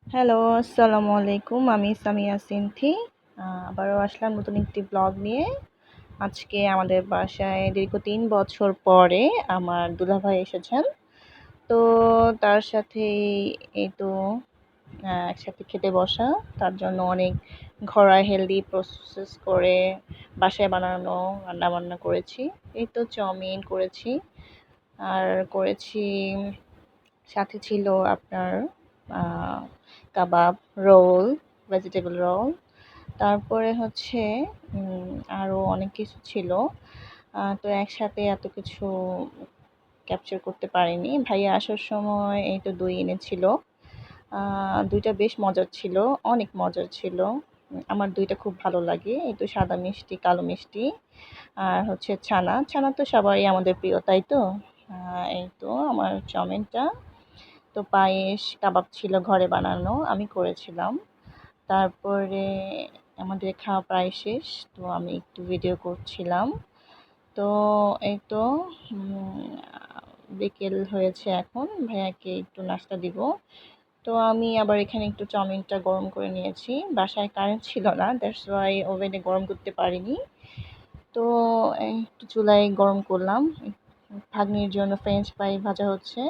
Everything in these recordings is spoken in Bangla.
হ্যালো, আসসালামু আলাইকুম। আমি সামিয়া সিনথি। আবারও আসলাম নতুন একটি ব্লগ নিয়ে। আজকে আমাদের বাসায় দীর্ঘ ৩ বছর পরে আমার দুলাভাই এসেছেন। তো তার সাথেই এই তো একসাথে খেতে বসা। তার জন্য অনেক ঘরোয়া হেলদি প্রসেস করে বাসায় বানানো রান্নাবান্না করেছি। এই তো চাউমিন করেছি। আর করেছি সাথে ছিল আপনার আ কাবাব, রোল, ভেজিটেবল রোল। তারপরে হচ্ছে আরও অনেক কিছু ছিল। তো একসাথে এত কিছু ক্যাপচার করতে পারিনি। ভাইয়া আসার সময় এই তো দই এনেছিল। ২ টা বেশ মজার ছিল, অনেক মজার ছিল। আমার ২ টা খুব ভালো লাগে। এই তো সাদা মিষ্টি, কালো মিষ্টি আর হচ্ছে ছানা। ছানা তো সবারই আমাদের প্রিয়, তাই তো? এই তো আমার চাউমিনটা। তো পায়েস, কাবাব ছিল ঘরে বানানো, আমি করেছিলাম। তারপরে আমাদের খাওয়া প্রায় শেষ। তো আমি একটু ভিডিও করছিলাম। তো এই তো বিকেল হয়েছে এখন। ভাইয়াকে একটু নাস্তা দিব। তো আমি আবার এখানে একটু চাউমিনটা গরম করে নিয়েছি। বাসায় কারেন্ট ছিল না, দ্যাটস ওয়াই ওভেনে গরম করতে পারিনি। তো একটু চুলায় গরম করলাম। ভাগ্নির জন্য ফ্রেঞ্চ ফ্রাই ভাজা হচ্ছে।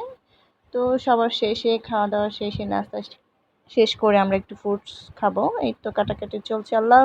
তো সবার শেষে খাওয়া-দাওয়া শেষে নাস্তা শেষ করে আমরা একটু ফ্রুটস খাবো। এই তো কাটাকাটি চলছে। আল্লাহ